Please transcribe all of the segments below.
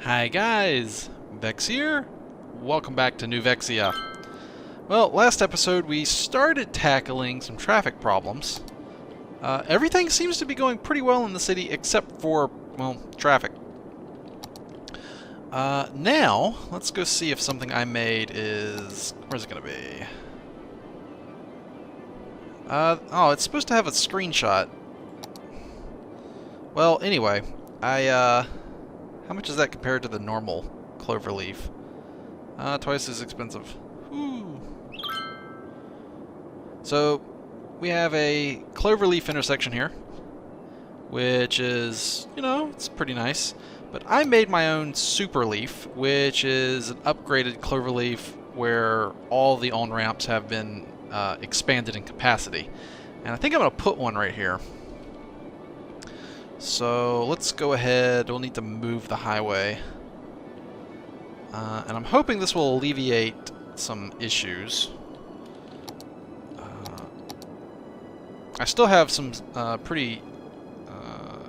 Hi guys, Vex here. Welcome back to New Vexia. Well, last episode we started tackling some traffic problems. Everything seems to be going pretty well in the city except for, well, traffic. Now, let's go see if something I made is... Where's it gonna be? Oh, it's supposed to have a screenshot. Well, anyway, how much is that compared to the normal cloverleaf? Twice as expensive. Whew. So, we have a cloverleaf intersection here, which is, you know, it's pretty nice. But I made my own superleaf, which is an upgraded cloverleaf where all the on-ramps have been expanded in capacity. And I think I'm going to put one right here. So let's go ahead. We'll need to move the highway. And I'm hoping this will alleviate some issues. I still have some pretty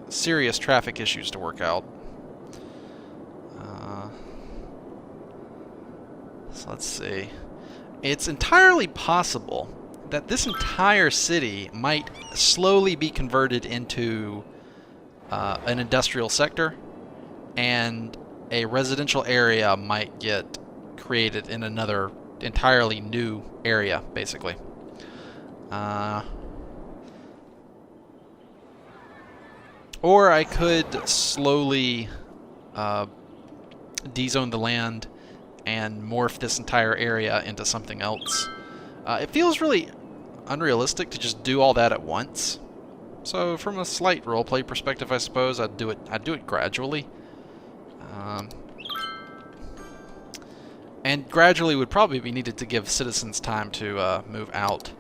serious traffic issues to work out. So let's see. It's entirely possible that this entire city might slowly be converted into an industrial sector, and a residential area might get created in another entirely new area, basically. Or I could slowly dezone the land and morph this entire area into something else. It feels really unrealistic to just do all that at once. So, from a slight roleplay perspective, I suppose I'd do it gradually. And gradually would probably be needed to give citizens time to move out.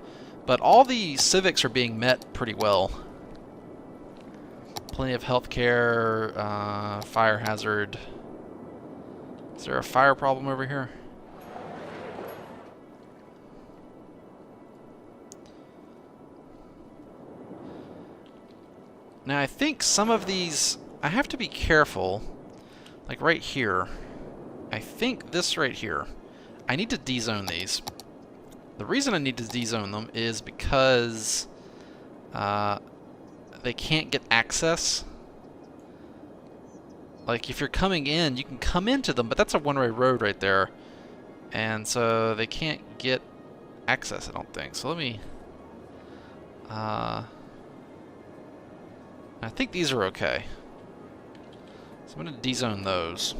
But all the civics are being met pretty well. Plenty of healthcare, fire hazard. Is there a fire problem over here? Now, I think some of these, I have to be careful, like right here. I think this right here, I need to dezone these. The reason I need to dezone them is because they can't get access. Like, if you're coming in, you can come into them, but that's a one-way road right there. And so they can't get access, I don't think. So let me... I think these are okay. So I'm going to dezone those.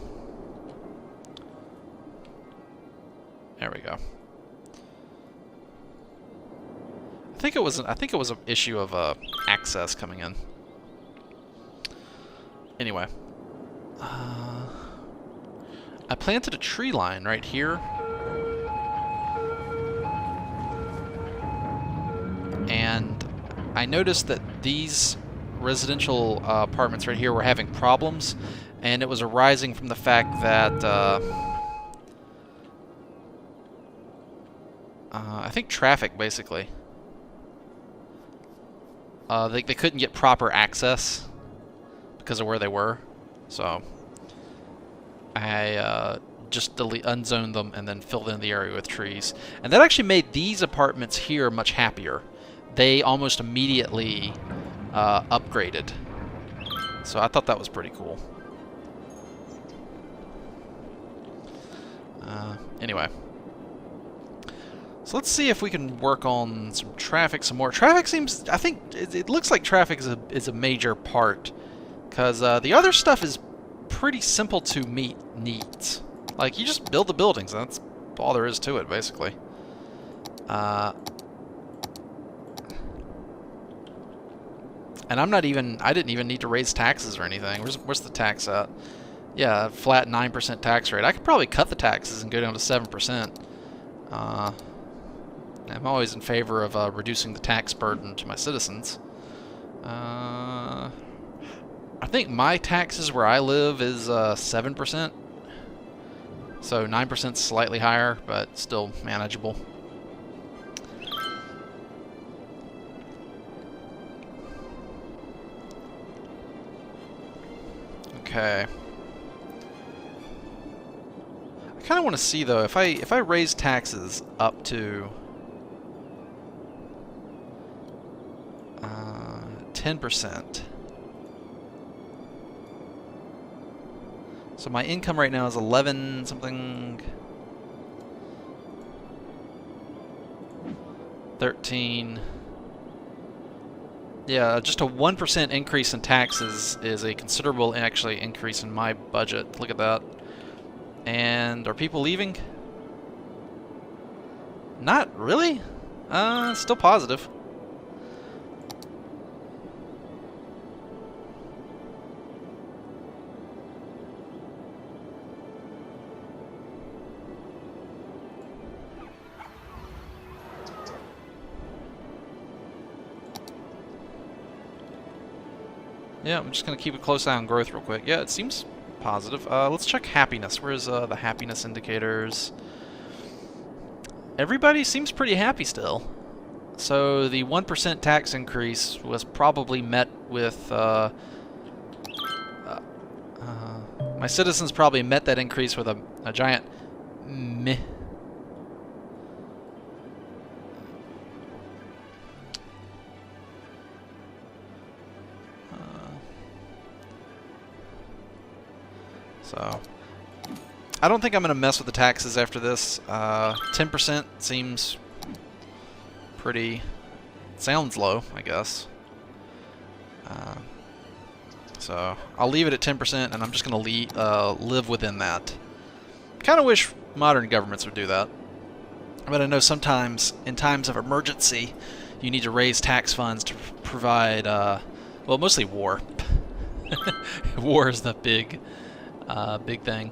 There we go. I think it was an issue of access coming in. Anyway, I planted a tree line right here, and I noticed that these residential apartments right here were having problems, and it was arising from the fact that I think traffic, basically. They couldn't get proper access because of where they were, so I just unzoned them and then filled in the area with trees. And that actually made these apartments here much happier. They almost immediately upgraded. So I thought that was pretty cool. Anyway. So let's see if we can work on some traffic some more. Traffic seems... I think it looks like traffic is a major part. Because the other stuff is pretty simple to meet needs. Like, you just build the buildings. And that's all there is to it, basically. And I didn't even need to raise taxes or anything. Where's the tax at? Yeah, flat 9% tax rate. I could probably cut the taxes and go down to 7%. I'm always in favor of reducing the tax burden to my citizens. I think my taxes where I live is 7%. So 9% is slightly higher, but still manageable. Okay. I kind of want to see though if I raise taxes up to 10%. So my income right now is 11 something, 13. Yeah, just a 1% increase in taxes is a considerable actually increase in my budget. Look at that. And are people leaving? Not really. Still positive. Yeah, I'm just going to keep a close eye on growth real quick. Yeah, it seems positive. Let's check happiness. Where's the happiness indicators? Everybody seems pretty happy still. So the 1% tax increase was probably met with... my citizens probably met that increase with a giant meh. So, I don't think I'm going to mess with the taxes after this. 10% seems pretty... sounds low, I guess. So, I'll leave it at 10% and I'm just going to live within that. Kind of wish modern governments would do that. But I know sometimes, in times of emergency, you need to raise tax funds to provide, well, mostly war. War is the big thing.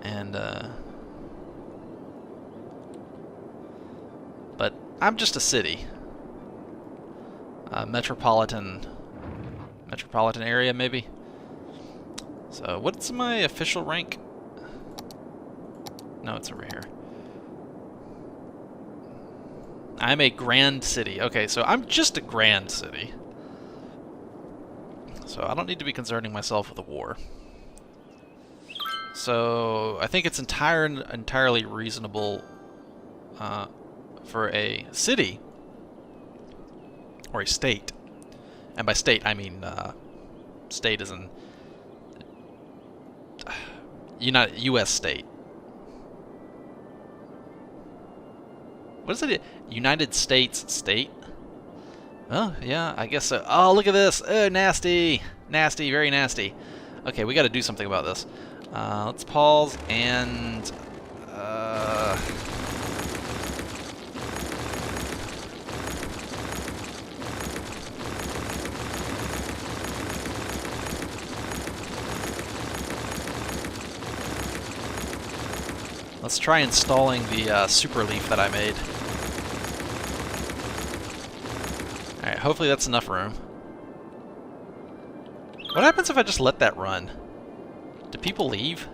And, but I'm just a city. Metropolitan area, maybe. So, what's my official rank? No, it's over here. I'm a grand city. Okay, so I'm just a grand city. So I don't need to be concerning myself with a war. So I think it's entirely reasonable for a city or a state, and by state I mean state as in U.S. state. What is it? United States state? Oh, yeah, I guess so. Oh, look at this. Oh, nasty. Nasty, very nasty. Okay, we got to do something about this. Let's pause and... let's try installing the super leaf that I made. Alright, hopefully that's enough room. What happens if I just let that run? Do people leave?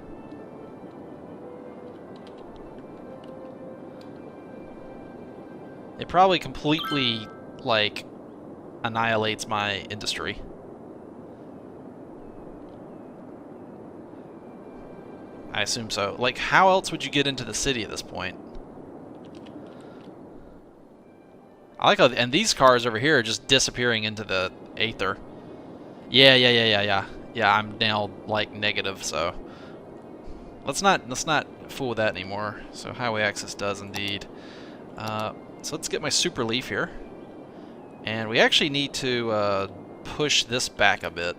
It probably completely, like, annihilates my industry. I assume so. Like, how else would you get into the city at this point? I like how, and these cars over here are just disappearing into the aether. Yeah. Yeah, I'm now like negative, so let's not fool with that anymore. So highway access does indeed. So let's get my super leaf here, and we actually need to push this back a bit,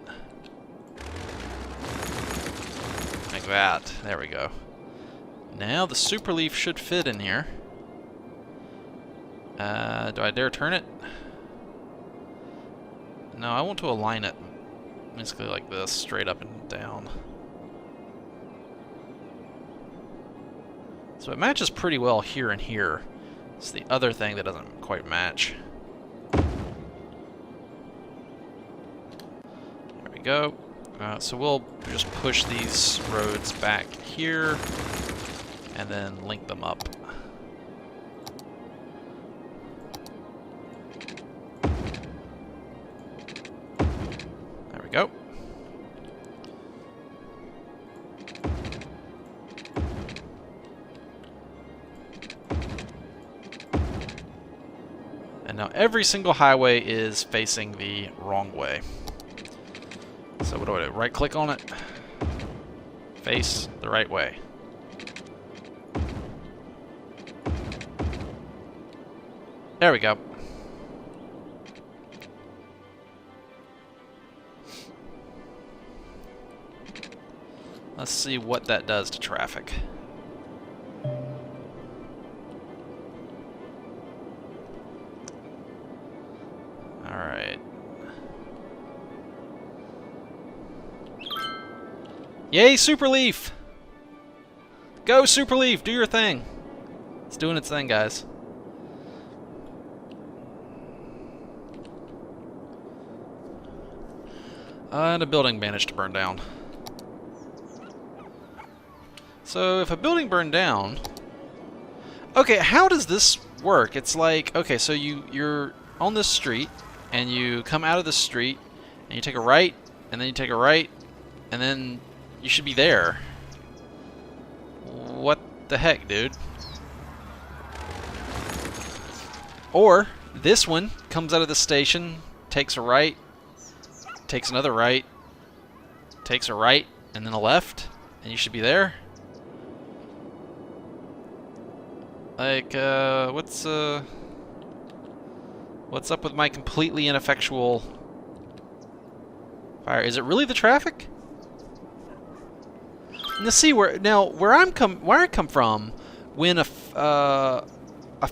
like that. There we go. Now the super leaf should fit in here. Do I dare turn it? No, I want to align it basically like this, straight up and down. So it matches pretty well here and here. It's the other thing that doesn't quite match. There we go. So we'll just push these roads back here and then link them up. Go. Now every single highway is facing the wrong way. So what do I do? Right click on it. Face the right way. There we go. Let's see what that does to traffic. Alright. Yay, Superleaf! Go, Superleaf! Do your thing! It's doing its thing, guys. And a building managed to burn down. So, if a building burned down... Okay, how does this work? It's like, okay, so you're on this street, and you come out of the street, and you take a right, and then you take a right, and then you should be there. What the heck, dude? Or, this one comes out of the station, takes a right, takes another right, takes a right, and then a left, and you should be there. Like, what's up with my completely ineffectual fire? Is it really the traffic? Now see where I come from, when a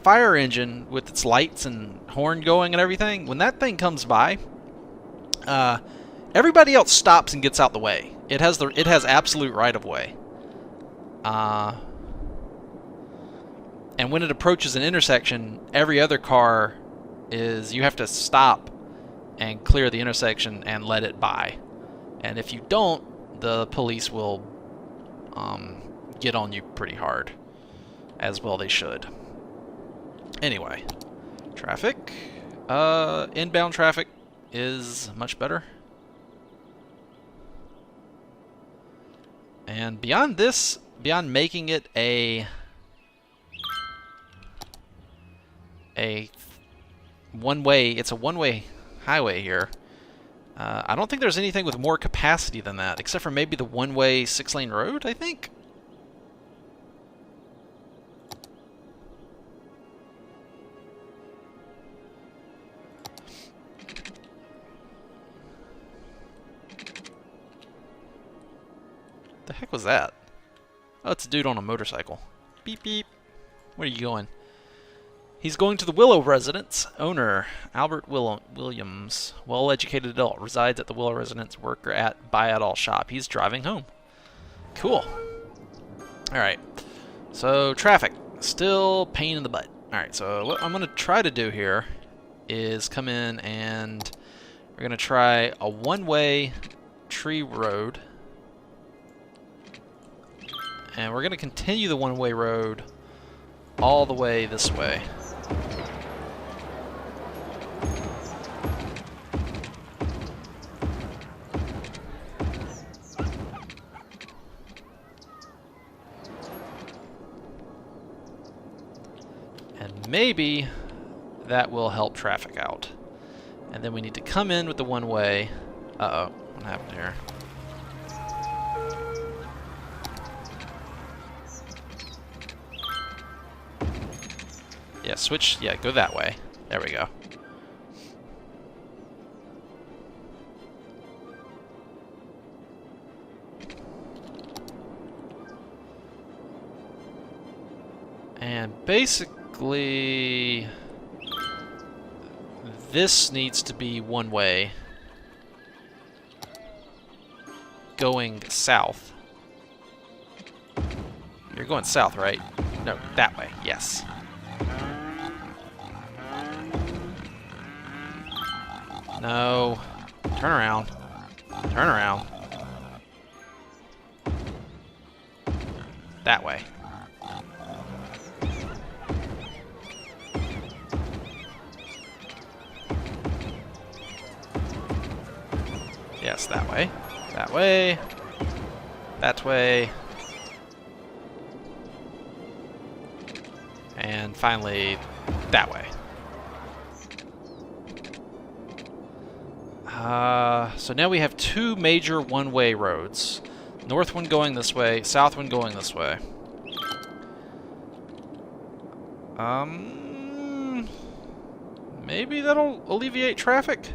fire engine with its lights and horn going and everything, when that thing comes by, everybody else stops and gets out the way. It has absolute right of way. And when it approaches an intersection, every other car you have to stop and clear the intersection and let it by. And if you don't, the police will get on you pretty hard. As well they should. Anyway, traffic. Inbound traffic is much better. And beyond this, beyond making it a one-way, it's a one-way highway here. I don't think there's anything with more capacity than that, except for maybe the one-way 6-lane road, I think? The heck was that? Oh, it's a dude on a motorcycle. Beep beep. Where are you going? He's going to the Willow residence. Owner, Albert Williams. Well-educated adult. Resides at the Willow residence. Worker at Buy-It-All shop. He's driving home. Cool. Alright. So, traffic. Still pain in the butt. Alright, so what I'm going to try to do here is come in and we're going to try a one-way tree road. And we're going to continue the one-way road all the way this way. And maybe that will help traffic out. And then we need to come in with the one-way. Uh-oh, what happened here? Yeah, switch, yeah, go that way. There we go. And basically, this needs to be one way going south. You're going south, right? No, that way, yes. No. Turn around. Turn around. That way. Yes, that way. That way. That way. And finally, that way. So now we have two major one-way roads. North one going this way, south one going this way. Maybe that'll alleviate traffic?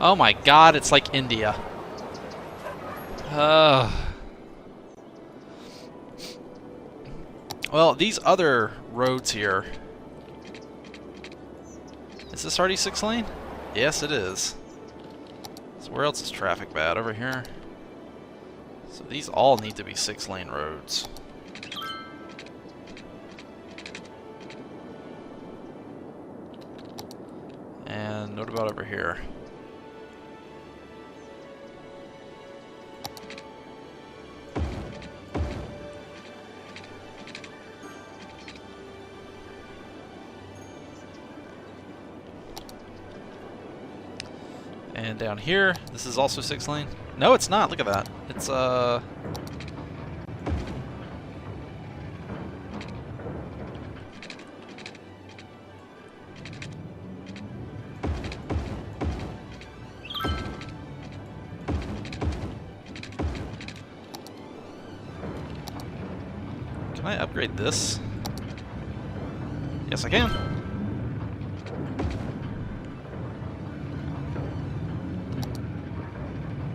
Oh my god, it's like India. Well, these other roads here... Is this already 6-lane? Yes, it is. So where else is traffic bad? Over here? So these all need to be 6-lane roads. And what about over here? And down here, this is also 6-lane. No, it's not. Look at that. It's Can I upgrade this? Yes, I can.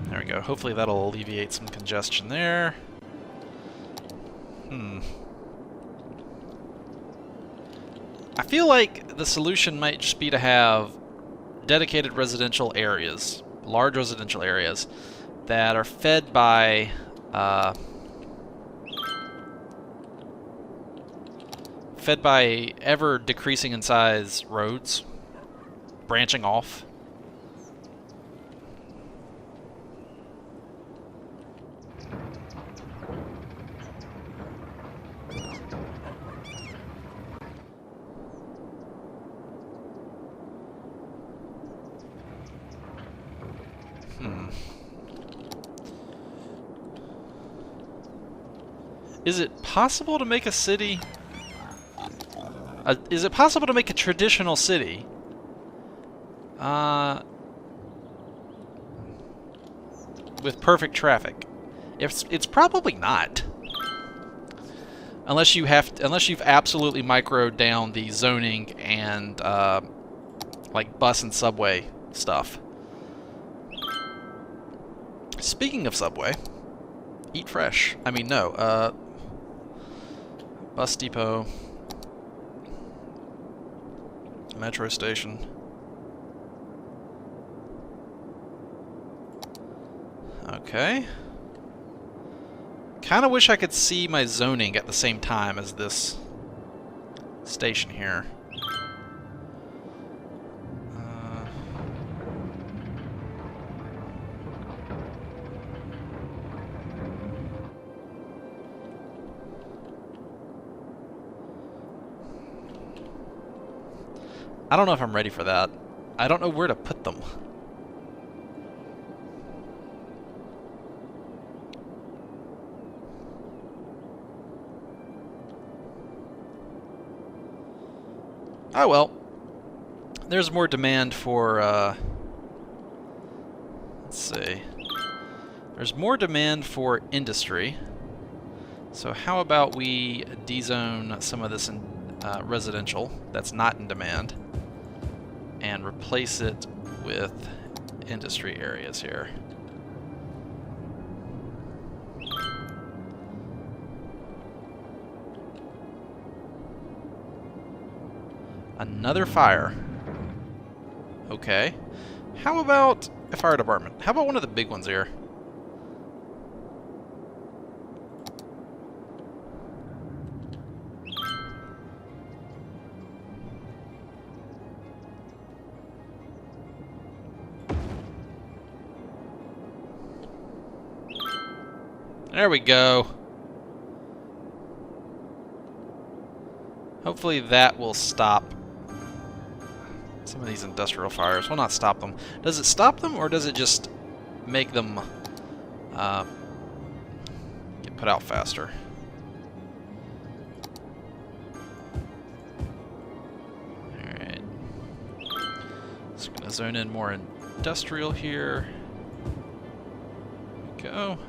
There we go. Hopefully that'll alleviate some congestion there. I feel like the solution might just be to have dedicated residential areas, large residential areas, that are fed by ever decreasing in size roads, branching off. Is it possible to make a city? Is it possible to make a traditional city? With perfect traffic? It's probably not. Unless you've absolutely microed down the zoning and like bus and subway stuff. Speaking of subway, eat fresh. I mean, no. Bus depot. Metro station. Okay. Kind of wish I could see my zoning at the same time as this station here. I don't know if I'm ready for that. I don't know where to put them. Oh well. There's more demand for, let's see. There's more demand for industry. So how about we dezone some of this in residential that's not in demand and replace it with industry areas here. Another fire. Okay. How about a fire department? How about one of the big ones here? There we go. Hopefully that will stop some of these industrial fires. Will not stop them. Does it stop them, or does it just make them put out faster. Alright. Just gonna zone in more industrial here. There we go.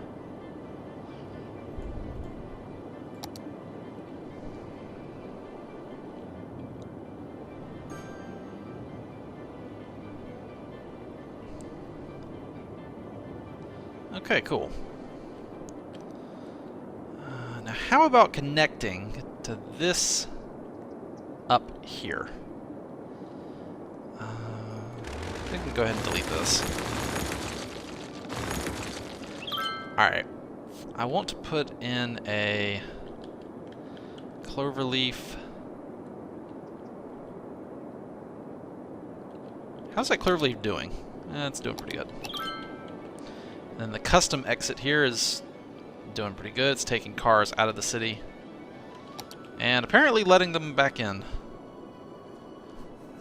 Okay, cool. Now, how about connecting to this up here? I think we can go ahead and delete this. Alright. I want to put in a cloverleaf. How's that cloverleaf doing? It's doing pretty good. And the custom exit here is doing pretty good. It's taking cars out of the city and apparently letting them back in.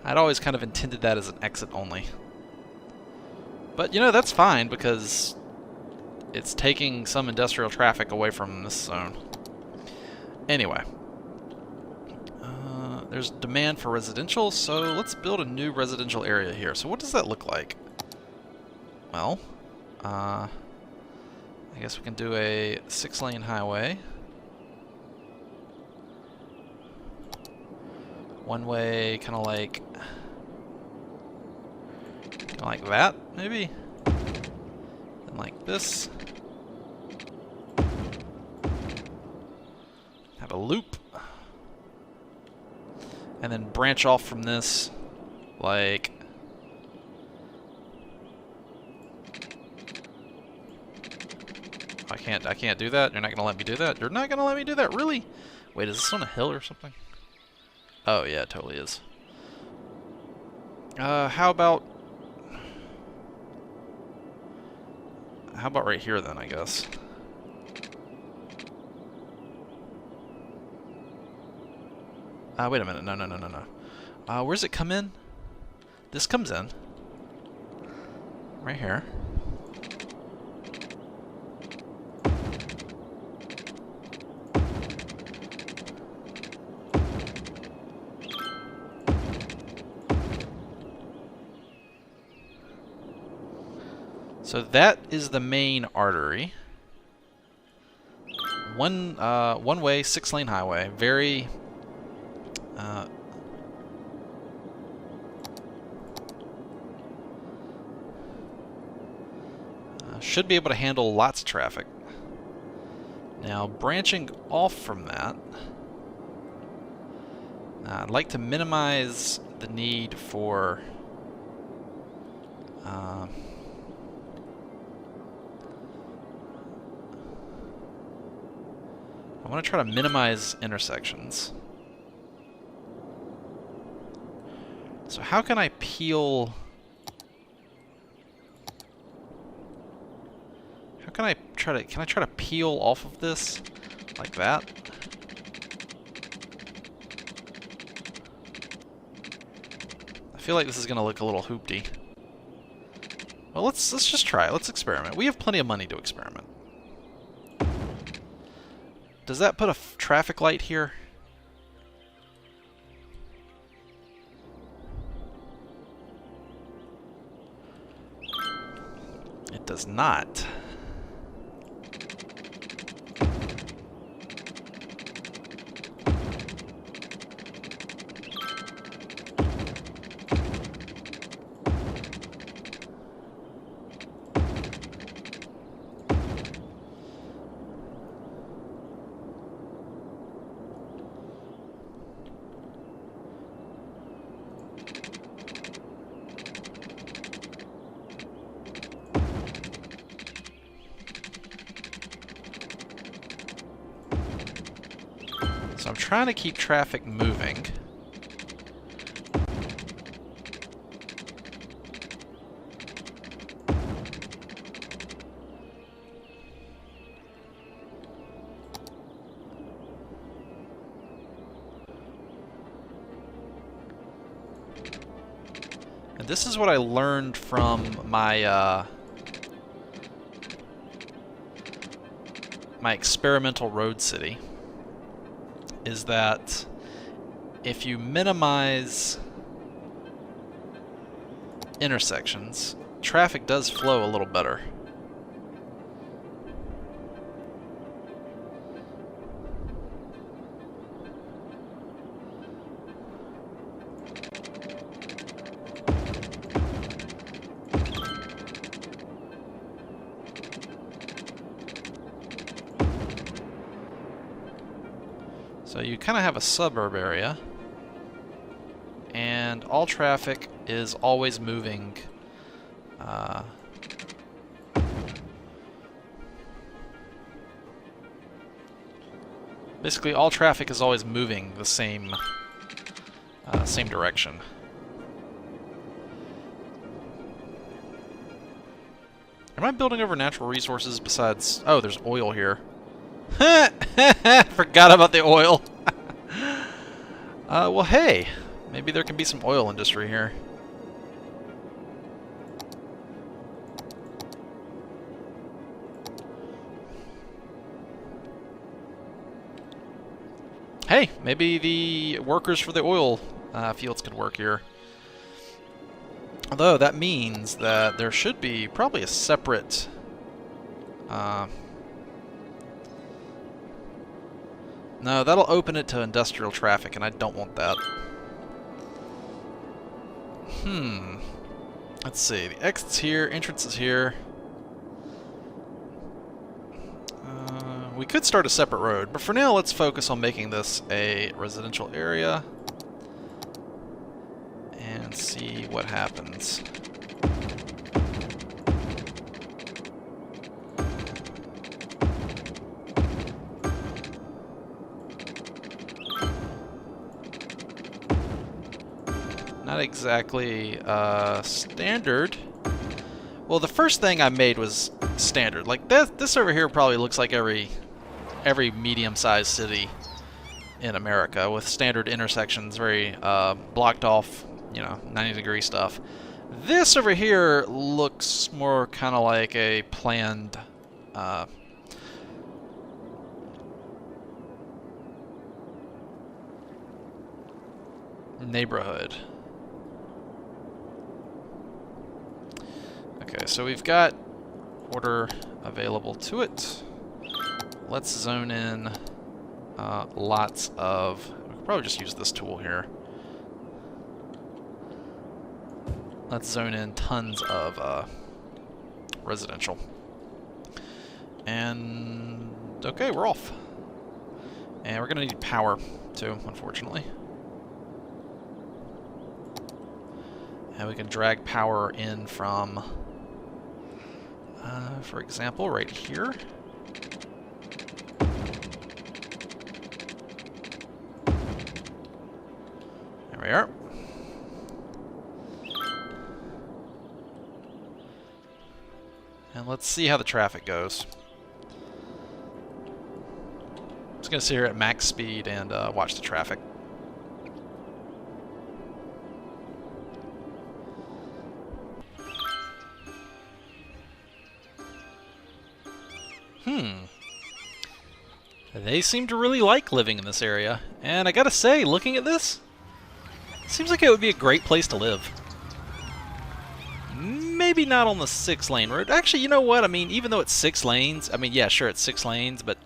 I'd always kind of intended that as an exit only. But, you know, that's fine because it's taking some industrial traffic away from this zone. Anyway. There's demand for residential, so let's build a new residential area here. So what does that look like? Well, I guess we can do a 6-lane highway. One way, kind of like that, maybe? And like this. Have a loop. And then branch off from this, like... I can't do that? You're not gonna let me do that? You're not gonna let me do that? Really? Wait, is this on a hill or something? Oh, yeah, it totally is. How about right here then, I guess? Wait a minute. No. Where's it come in? This comes in. Right here. So that is the main artery. One way, 6-lane highway. Very should be able to handle lots of traffic. Now, branching off from that, I'd like to minimize the need for I want to try to minimize intersections. So how can I peel... Can I try to peel off of this? Like that? I feel like this is gonna look a little hoopty. Well, let's just try it. Let's experiment. We have plenty of money to experiment. Does that put a traffic light here? It does not. So I'm trying to keep traffic moving. And this is what I learned from my my experimental road city is that if you minimize intersections, traffic does flow a little better. So you kind of have a suburb area, and all traffic is always moving basically all traffic is always moving the same same direction. Am I building over natural resources besides... Oh, there's oil here. Forgot about the oil. Well, hey, maybe there can be some oil industry here. Hey, maybe the workers for the oil fields could work here. Although that means that there should be probably a separate... no, that'll open it to industrial traffic, and I don't want that. Let's see. The exit's here, entrance is here. We could start a separate road, but for now let's focus on making this a residential area and see what happens. Not exactly standard. Well, the first thing I made was standard. Like this over here probably looks like every medium-sized city in America with standard intersections, very blocked off, you know, 90-degree stuff. This over here looks more kind of like a planned neighborhood. Okay, so we've got order available to it. Let's zone in lots of... we could probably just use this tool here. Let's zone in tons of residential. And... okay, we're off. And we're going to need power, too, unfortunately. And we can drag power in from... for example, right here. There we are. And let's see how the traffic goes. I'm just going to sit here at max speed and watch the traffic. They seem to really like living in this area. And I gotta say, looking at this, seems like it would be a great place to live. Maybe not on the 6-lane road. Actually, you know what? I mean, even though it's 6 lanes, I mean, yeah, sure, it's 6 lanes, but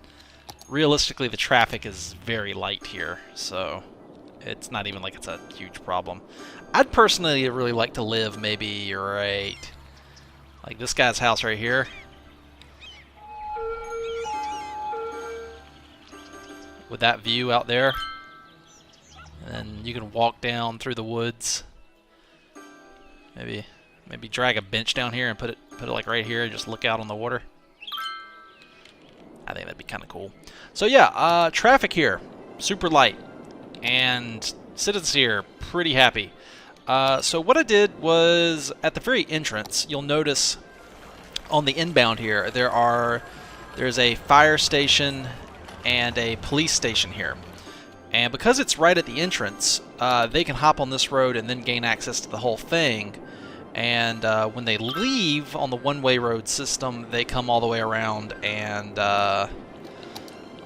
realistically, the traffic is very light here. So it's not even like it's a huge problem. I'd personally really like to live maybe right... like this guy's house right here. With that view out there, and you can walk down through the woods. Maybe drag a bench down here and put it like right here and just look out on the water. I think that'd be kind of cool. So yeah, traffic here, super light, and citizens here pretty happy. So what I did was at the very entrance, you'll notice on the inbound here there's a fire station and a police station here. And because it's right at the entrance, they can hop on this road and then gain access to the whole thing. And when they leave on the one-way road system, they come all the way around and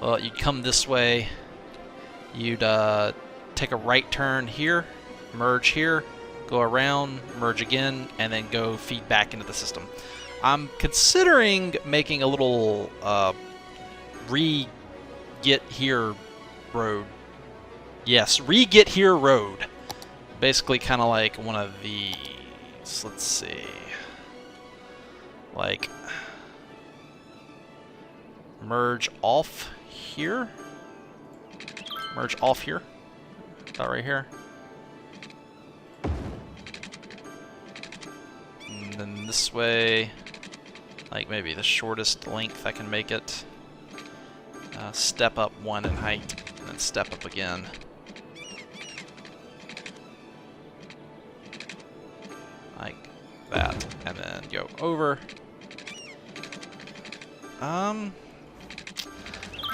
Well, you'd come this way. You'd take a right turn here, merge here, go around, merge again, and then go feed back into the system. I'm considering making a little re-get here road. Yes, re-get here road. Basically kind of like one of these. Let's see. Like, merge off here. Merge off here. About right here. And then this way, like maybe the shortest length I can make it. Step up 1 in height, and then step up again. Like that, and then go over.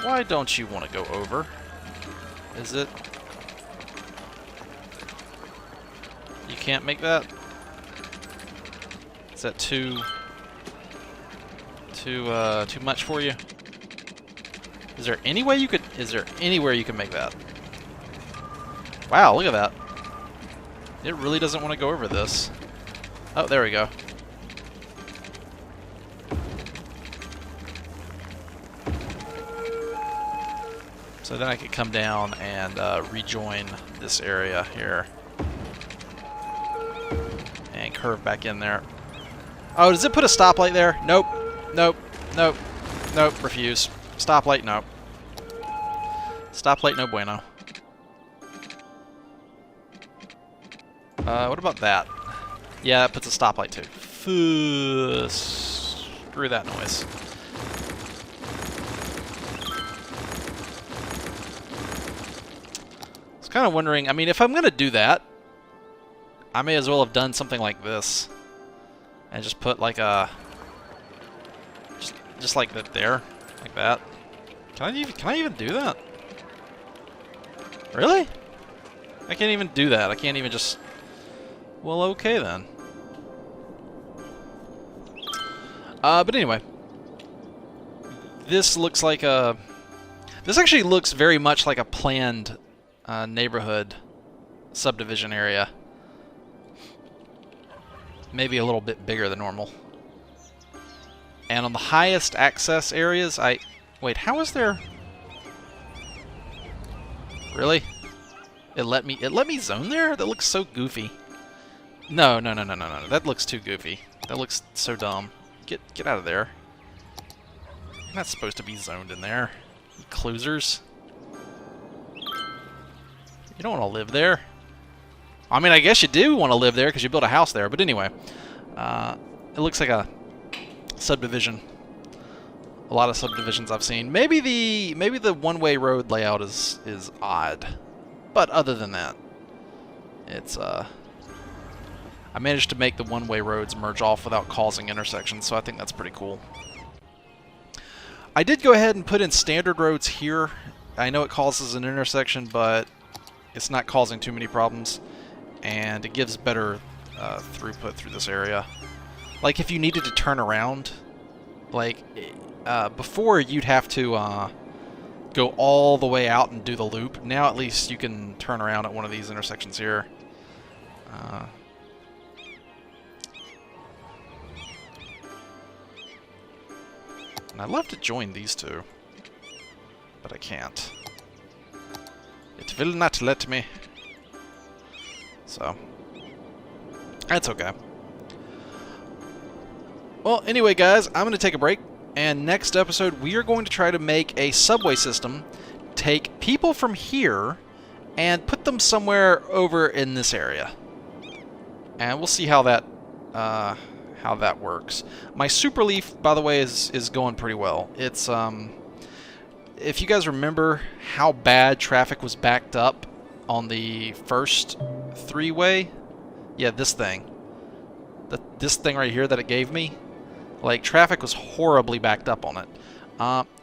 Why don't you want to go over? Is it? You can't make that? Is that too much for you? Is there any way you could? Is there anywhere you can make that? Wow, look at that. It really doesn't want to go over this. Oh, there we go. So then I could come down and rejoin this area here. And curve back in there. Oh, does it put a stoplight there? Nope. Nope. Nope. Nope. Refuse. Stoplight, no. Stoplight, no bueno. What about that? Yeah, that puts a stoplight too. Screw that noise. I was kind of wondering, I mean, if I'm going to do that, I may as well have done something like this. And just put like a... Just like that there. Like that. Can I even do that? Really? I can't even do that. I can't even just... Well, okay then. But anyway. This looks like a... This actually looks very much like a planned neighborhood subdivision area. Maybe a little bit bigger than normal. And on the highest access areas, Wait, how is there... Really? It let me zone there? That looks so goofy. No. That looks too goofy. That looks so dumb. Get out of there. You're not supposed to be zoned in there. You closers. You don't want to live there. I mean, I guess you do want to live there because you built a house there. But anyway, it looks like a subdivision. A lot of subdivisions I've seen. Maybe the one-way road layout is odd, but other than that, it's I managed to make the one-way roads merge off without causing intersections, so I think that's pretty cool. I did go ahead and put in standard roads here. I know it causes an intersection, but it's not causing too many problems, and it gives better throughput through this area. Like if you needed to turn around, like before you'd have to go all the way out and do the loop. Now at least you can turn around at one of these intersections here. And I'd love to join these two, but I can't. It will not let me. So, that's okay. Well, anyway, guys, I'm going to take a break. And next episode, we are going to try to make a subway system, take people from here, and put them somewhere over in this area. And we'll see how that works. My super leaf, by the way, is going pretty well. It's if you guys remember how bad traffic was backed up on the first three-way, yeah, this thing right here that it gave me. Like, traffic was horribly backed up on it.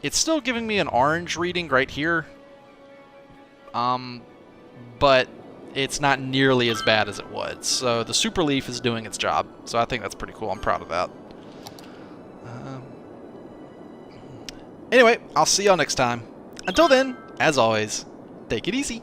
It's still giving me an orange reading right here. But it's not nearly as bad as it was. So the super leaf is doing its job. So I think that's pretty cool. I'm proud of that. Anyway, I'll see y'all next time. Until then, as always, take it easy.